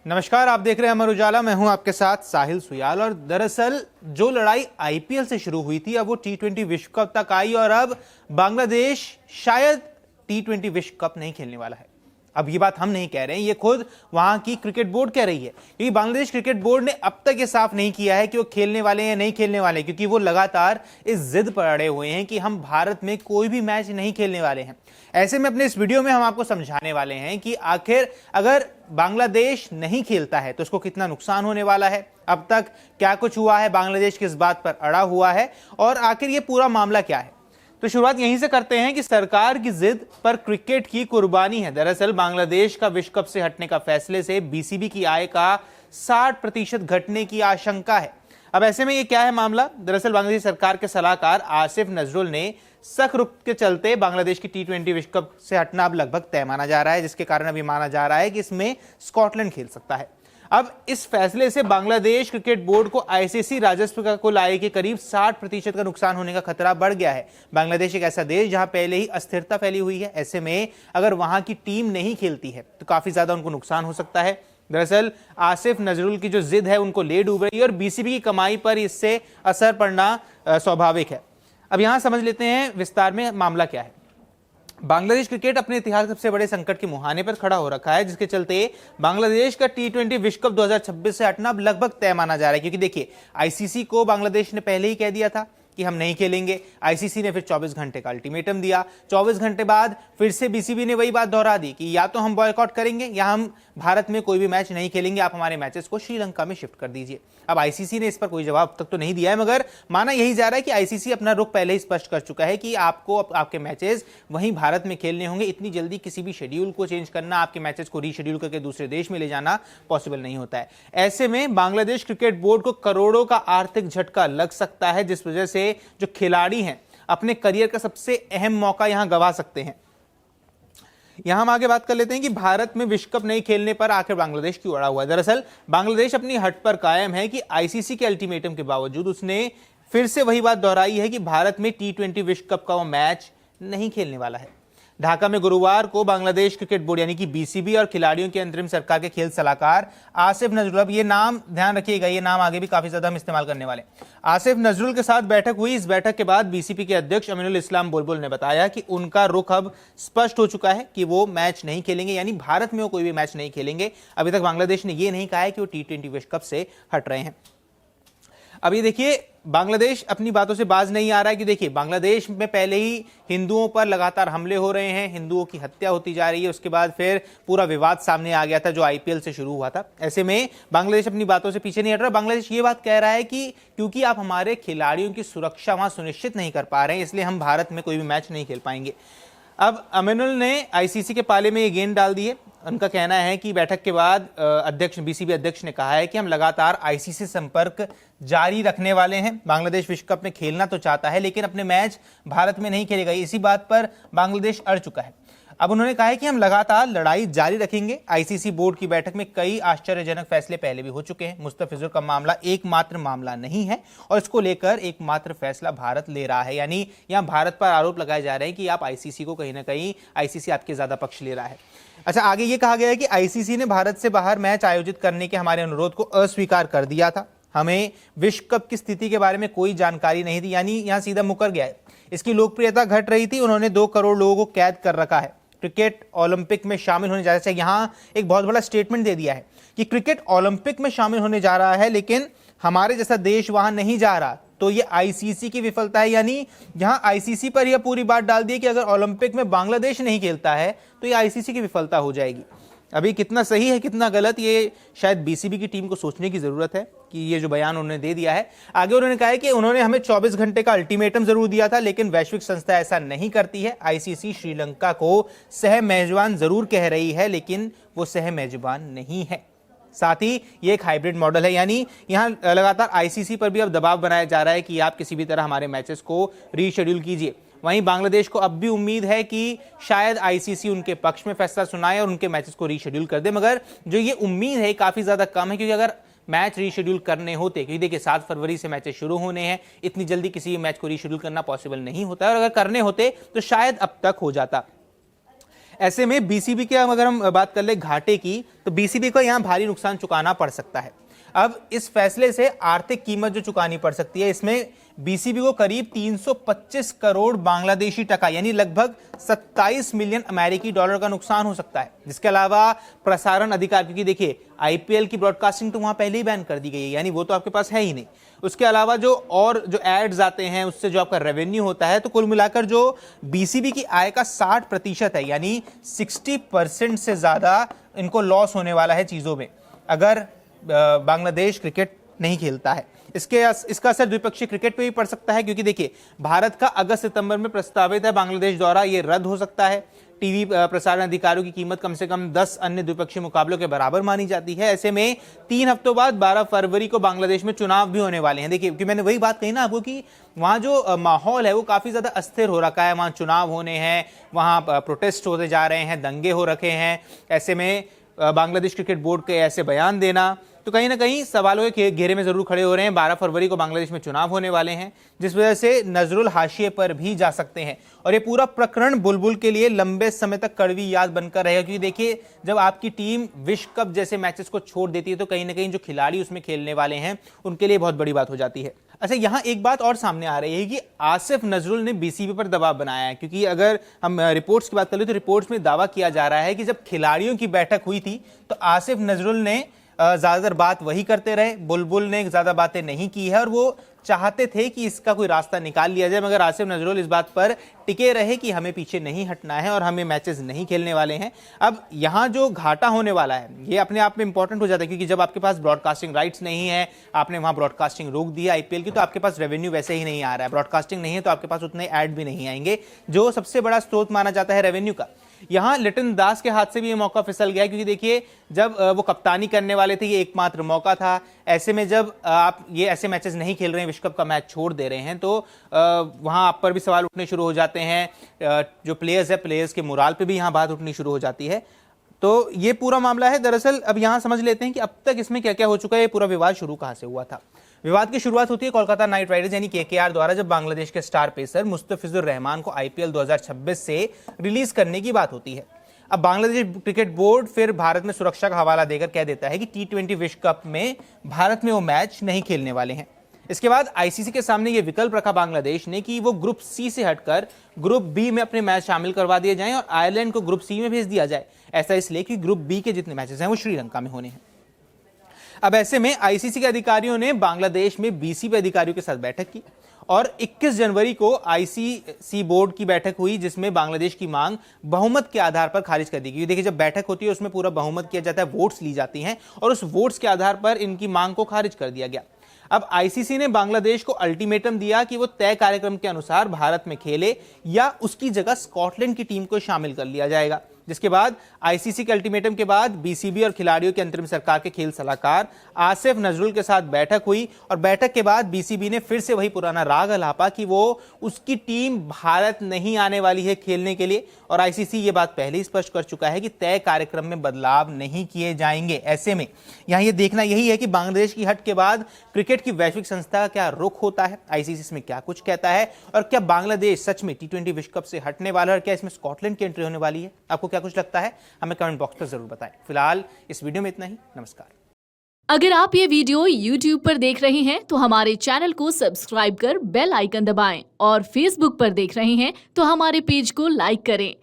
नमस्कार, आप देख रहे हैं अमर उजाला। मैं हूं आपके साथ साहिल सुयाल। और दरअसल जो लड़ाई आईपीएल से शुरू हुई थी अब वो टी20 विश्व कप तक आई और अब बांग्लादेश शायद टी20 विश्व कप नहीं खेलने वाला है। अब ये बात हम नहीं कह रहे हैं, ये खुद वहां की क्रिकेट बोर्ड कह रही है, क्योंकि बांग्लादेश क्रिकेट बोर्ड ने अब तक ये साफ नहीं किया है कि वो खेलने वाले हैं या नहीं खेलने वाले, क्योंकि वो लगातार इस जिद पर अड़े हुए हैं कि हम भारत में कोई भी मैच नहीं खेलने वाले हैं। ऐसे में अपने इस वीडियो में हम आपको समझाने वाले हैं कि आखिर अगर बांग्लादेश नहीं खेलता है तो उसको कितना नुकसान होने वाला है, अब तक क्या कुछ हुआ है, बांग्लादेश किस बात पर अड़ा हुआ है और आखिर ये पूरा मामला क्या है। तो शुरुआत यहीं से करते हैं कि सरकार की जिद पर क्रिकेट की कुर्बानी है। दरअसल बांग्लादेश का विश्व कप से हटने का फैसले से बीसीबी की आय का 60% घटने की आशंका है। अब ऐसे में ये क्या है मामला? दरअसल बांग्लादेश सरकार के सलाहकार आसिफ नजरुल ने सख्त रुख के चलते बांग्लादेश की टी20 विश्व कप से हटना अब लगभग तय माना जा रहा है, जिसके कारण अभी माना जा रहा है कि इसमें स्कॉटलैंड खेल सकता है। अब इस फैसले से बांग्लादेश क्रिकेट बोर्ड को आईसीसी राजस्व का कुल आय के करीब 60% का नुकसान होने का खतरा बढ़ गया है। बांग्लादेश एक ऐसा देश जहां पहले ही अस्थिरता फैली हुई है, ऐसे में अगर वहां की टीम नहीं खेलती है तो काफी ज्यादा उनको नुकसान हो सकता है। दरअसल आसिफ नजरुल की जो जिद है उनको ले डूब रही है और बीसीबी की कमाई पर इससे असर पड़ना स्वाभाविक है। अब यहां समझ लेते हैं विस्तार में मामला क्या है। बांग्लादेश क्रिकेट अपने इतिहास के सबसे बड़े संकट के मुहाने पर खड़ा हो रखा है, जिसके चलते बांग्लादेश का टी20 विश्व कप 2026 से हटना अब लगभग तय माना जा रहा है। क्योंकि देखिए, आईसीसी को बांग्लादेश ने पहले ही कह दिया था कि हम नहीं खेलेंगे। आईसीसी ने फिर 24 घंटे का अल्टीमेटम दिया। 24 घंटे बाद फिर से बीसीबी ने वही बात दोहरा दी कि या तो हम बॉयकॉट करेंगे या हम भारत में कोई भी मैच नहीं खेलेंगे, आप हमारे मैचेस को श्रीलंका में शिफ्ट कर दीजिए। अब आईसीसी ने इस पर कोई जवाब तक तो नहीं दिया है, मगर माना यही जा रहा है कि आईसीसी अपना रुख पहले ही स्पष्ट कर चुका है कि आपको आपके मैचेस वहीं भारत में खेलने होंगे। इतनी जल्दी किसी भी शेड्यूल को चेंज करना, आपके मैचेस को रीशेड्यूल करके दूसरे देश में ले जाना पॉसिबल नहीं होता है। ऐसे में बांग्लादेश क्रिकेट बोर्ड को करोड़ों का आर्थिक झटका लग सकता है, जिस वजह से जो खिलाड़ी हैं अपने करियर का सबसे अहम मौका यहां गंवा सकते हैं। यहां हम आगे बात कर लेते हैं कि भारत में विश्व कप नहीं खेलने पर आखिर बांग्लादेश क्यों अड़ा हुआ है। दरअसल बांग्लादेश अपनी हट पर कायम है कि आईसीसी के अल्टीमेटम के बावजूद उसने फिर से वही बात दोहराई है कि भारत में टी20 विश्व कप का वो मैच नहीं खेलने वाला है। ढाका में गुरुवार को बांग्लादेश क्रिकेट बोर्ड यानी कि बीसीबी और खिलाड़ियों के अंतरिम सरकार के खेल सलाहकार आसिफ नजरुल, ये नाम ध्यान रखिएगा, ये नाम आगे भी काफी ज्यादा हम इस्तेमाल करने वाले, आसिफ नजरुल के साथ बैठक हुई। इस बैठक के बाद बीसीबी के अध्यक्ष अमीनुल इस्लाम बुलबुल ने बताया कि उनका रुख अब स्पष्ट हो चुका है कि वो मैच नहीं खेलेंगे, यानी भारत में वो कोई भी मैच नहीं खेलेंगे। अभी तक बांग्लादेश ने यह नहीं कहा है कि वो टी20 विश्व कप से हट रहे हैं। अब ये देखिए, बांग्लादेश अपनी बातों से बाज नहीं आ रहा है कि देखिए, बांग्लादेश में पहले ही हिंदुओं पर लगातार हमले हो रहे हैं, हिंदुओं की हत्या होती जा रही है। उसके बाद फिर पूरा विवाद सामने आ गया था जो आईपीएल से शुरू हुआ था। ऐसे में बांग्लादेश अपनी बातों से पीछे नहीं हट रहा। बांग्लादेश ये बात कह रहा है कि क्योंकि आप हमारे खिलाड़ियों की सुरक्षा वहां सुनिश्चित नहीं कर पा रहे हैं, इसलिए हम भारत में कोई भी मैच नहीं खेल पाएंगे। अब अमीनुल ने आईसीसी के पाले में ये गेंद डाल दी है। उनका कहना है कि बैठक के बाद अध्यक्ष बीसीबी अध्यक्ष ने कहा है कि हम लगातार आईसीसी संपर्क जारी रखने वाले हैं। बांग्लादेश विश्व कप में खेलना तो चाहता है लेकिन अपने मैच भारत में नहीं खेलेगा। इसी बात पर बांग्लादेश अड़ चुका है। अब उन्होंने कहा है कि हम लगातार लड़ाई जारी रखेंगे। आईसीसी बोर्ड की बैठक में कई आश्चर्यजनक फैसले पहले भी हो चुके हैं। मुस्तफिजुर का मामला एकमात्र मामला नहीं है और इसको लेकर एकमात्र फैसला भारत ले रहा है। यानी यहां भारत पर आरोप लगाए जा रहे हैं कि आप आईसीसी को कहीं ना कहीं आईसीसी आपके ज्यादा पक्ष ले रहा है। अच्छा, आगे ये कहा गया है कि आईसीसी ने भारत से बाहर मैच आयोजित करने के हमारे अनुरोध को अस्वीकार कर दिया था। हमें विश्व कप की स्थिति के बारे में कोई जानकारी नहीं थी, यानी यहां सीधा मुकर गया है। इसकी लोकप्रियता घट रही थी। उन्होंने 2 करोड़ लोगों को कैद कर रखा है। क्रिकेट ओलंपिक में शामिल होने जा रहा है। यहां एक बहुत बड़ा स्टेटमेंट दे दिया है कि क्रिकेट ओलंपिक में शामिल होने जा रहा है, लेकिन हमारे जैसा देश वहां नहीं जा रहा। तो ये आईसीसी की विफलता है। यानी यहां आईसीसी पर यह पूरी बात डाल दी कि अगर ओलंपिक में बांग्लादेश नहीं खेलता है तो ये आईसीसी की विफलता हो जाएगी। अभी कितना सही है कितना गलत, ये शायद बीसीबी की टीम को सोचने की जरूरत है कि ये जो बयान उन्होंने दे दिया है। आगे उन्होंने कहा है कि उन्होंने हमें 24 घंटे का अल्टीमेटम जरूर दिया था, लेकिन वैश्विक संस्था ऐसा नहीं करती है। आईसीसी श्रीलंका को सह मेजबान जरूर कह रही है, लेकिन वो सह मेजबान नहीं है। साथ ही ये एक हाइब्रिड मॉडल है, यानी यहां लगातार आईसीसी पर भी अब दबाव बनाया जा रहा है कि आप किसी भी तरह हमारे मैचेस को रीशेड्यूल कीजिए। वहीं बांग्लादेश को अब भी उम्मीद है कि शायद आईसीसी उनके पक्ष में फैसला सुनाए और उनके मैचेस को रीशेड्यूल कर दे, मगर जो ये उम्मीद है काफी ज्यादा कम है। क्योंकि अगर मैच रीशेड्यूल करने होते, क्योंकि देखिए 7 फरवरी से मैचेस शुरू होने हैं, इतनी जल्दी किसी भी मैच को रीशेड्यूल करना पॉसिबल नहीं होता है, और अगर करने होते तो शायद अब तक हो जाता। ऐसे में बीसीबी के अगर हम बात कर ले घाटे की, तो बीसीबी को यहां भारी नुकसान चुकाना पड़ सकता है। अब इस फैसले से आर्थिक कीमत जो चुकानी पड़ सकती है, इसमें बीसीबी को करीब 325 करोड़ बांग्लादेशी टका यानी लगभग 27 मिलियन अमेरिकी डॉलर का नुकसान हो सकता है। जिसके अलावा प्रसारण अधिकार, क्योंकि देखिए आईपीएल की ब्रॉडकास्टिंग तो वहां पहले ही बैन कर दी गई है, यानी वो तो आपके पास है ही नहीं। उसके अलावा जो एड्स आते हैं उससे जो आपका रेवेन्यू होता है, तो कुल मिलाकर जो बीसीबी की आय का 60% है, यानी 60% से ज्यादा इनको लॉस होने वाला है चीजों में, अगर बांग्लादेश क्रिकेट नहीं खेलता है। इसका असर द्विपक्षीय क्रिकेट पे भी पड़ सकता है, क्योंकि देखिए भारत का अगस्त सितंबर में प्रस्तावित है बांग्लादेश द्वारा, ये रद्द हो सकता है। टीवी प्रसारण अधिकारियों की कीमत कम से कम 10 अन्य द्विपक्षीय मुकाबलों के बराबर मानी जाती है। ऐसे में 3 हफ्तों बाद 12 फरवरी को बांग्लादेश में चुनाव भी होने वाले हैं। देखिए, क्योंकि मैंने वही बात कही ना आपको कि वहां जो माहौल है वो काफी ज्यादा अस्थिर हो रखा है, वहां चुनाव होने हैं, वहां प्रोटेस्ट होते जा रहे हैं, दंगे हो रखे हैं। ऐसे में बांग्लादेश क्रिकेट बोर्ड के ऐसे बयान देना तो कहीं ना कहीं सवालों के घेरे में जरूर खड़े हो रहे हैं। 12 फरवरी को बांग्लादेश में चुनाव होने वाले हैं, जिस वजह से नजरुल हाशिए पर भी जा सकते हैं। और ये पूरा प्रकरण बुलबुल के लिए लंबे समय तक कड़वी याद बनकर रहेगा, क्योंकि देखिए जब आपकी टीम विश्व कप जैसे मैचेस को छोड़ देती है, तो कहीं ना कहीं जो खिलाड़ी उसमें खेलने वाले हैं उनके लिए बहुत बड़ी बात हो जाती है। अच्छा, यहाँ एक बात और सामने आ रही है कि आसिफ नजरुल ने बीसीबी पर दबाव बनाया है, क्योंकि अगर हम रिपोर्ट्स की बात करें तो रिपोर्ट्स में दावा किया जा रहा है कि जब खिलाड़ियों की बैठक हुई थी तो आसिफ नजरुल ने ज्यादातर बात वही करते रहे, बुलबुल ने ज्यादा बातें नहीं की है, और वो चाहते थे कि इसका कोई रास्ता निकाल लिया जाए, मगर आसिफ नजरुल इस बात पर टिके रहे कि हमें पीछे नहीं हटना है और हमें मैचेस नहीं खेलने वाले हैं। अब यहाँ जो घाटा होने वाला है ये अपने आप में इंपॉर्टेंट हो जाता है, क्योंकि जब आपके पास ब्रॉडकास्टिंग राइट्स नहीं है, आपने वहां ब्रॉडकास्टिंग रोक दी आईपीएल की, तो आपके पास रेवेन्यू वैसे ही नहीं आ रहा है। ब्रॉडकास्टिंग नहीं है तो आपके पास उतने ऐड भी नहीं आएंगे, जो सबसे बड़ा स्रोत माना जाता है रेवेन्यू का। यहां लिटन दास के हाथ से भी ये मौका फिसल गया, क्योंकि देखिए जब वो कप्तानी करने वाले थे, ये एकमात्र मौका था। ऐसे में जब आप ये ऐसे मैचेस नहीं खेल रहे हैं, विश्व कप का मैच छोड़ दे रहे हैं, तो वहां आप पर भी सवाल उठने शुरू हो जाते हैं। जो प्लेयर्स है, प्लेयर्स के मोराल पे भी यहां बात उठनी शुरू हो जाती है। तो ये पूरा मामला है। दरअसल अब यहां समझ लेते हैं कि अब तक इसमें क्या क्या हो चुका है, ये पूरा विवाद शुरू कहां से हुआ था। विवाद की शुरुआत होती है कोलकाता नाइट राइडर्स यानी केकेआर द्वारा, जब बांग्लादेश के स्टार पेसर मुस्तफिजुर रहमान को आईपीएल 2026 से रिलीज करने की बात होती है। अब बांग्लादेश क्रिकेट बोर्ड फिर भारत में सुरक्षा का हवाला देकर कह देता है कि T20 विश्व कप में भारत में वो मैच नहीं खेलने वाले हैं। इसके बाद आईसीसी के सामने ये विकल्प रखा बांग्लादेश ने कि वो ग्रुप सी से हटकर ग्रुप बी में अपने मैच शामिल करवा दिए जाएं और आयरलैंड को ग्रुप सी में भेज दिया जाए। ऐसा इसलिए कि ग्रुप बी के जितने मैचेस हैं वो श्रीलंका में होने हैं। अब ऐसे में आईसीसी के अधिकारियों ने बांग्लादेश में बीसीबी अधिकारियों के साथ बैठक की और 21 जनवरी को आईसीसी बोर्ड की बैठक हुई, जिसमें बांग्लादेश की मांग बहुमत के आधार पर खारिज कर दी गई। देखिए, जब बैठक होती है उसमें पूरा बहुमत किया जाता है, वोट्स ली जाती हैं और उस वोट्स के आधार पर इनकी मांग को खारिज कर दिया गया। अब आईसीसी ने बांग्लादेश को अल्टीमेटम दिया कि वो तय कार्यक्रम के अनुसार भारत में खेले या उसकी जगह स्कॉटलैंड की टीम को शामिल कर लिया जाएगा। जिसके बाद आईसीसी के अल्टीमेटम के बाद बीसीबी और खिलाड़ियों के अंतरिम सरकार के खेल सलाहकार आसिफ नजरुल के साथ बैठक हुई और बैठक के बाद बीसीबी ने फिर से वही पुराना राग अलापा कि वो उसकी टीम भारत नहीं आने वाली है खेलने के लिए, और आईसीसी ये बात पहले ही स्पष्ट कर चुका है कि तय कार्यक्रम में बदलाव नहीं किए जाएंगे। ऐसे में यहां ये देखना यही है कि बांग्लादेश की हट के बाद क्रिकेट की वैश्विक संस्था का क्या रुख होता है, आईसीसी इसमें क्या कुछ कहता है, और क्या बांग्लादेश सच में T20 विश्व कप से हटने वाला है और क्या इसमें स्कॉटलैंड की एंट्री होने वाली है। आपको क्या कुछ लगता है हमें कमेंट बॉक्स पर जरूर बताएं। फिलहाल इस वीडियो में इतना ही। नमस्कार। अगर आप ये वीडियो YouTube पर देख रहे हैं तो हमारे चैनल को सब्सक्राइब कर बेल आइकन दबाएं और Facebook पर देख रहे हैं तो हमारे पेज को लाइक करें।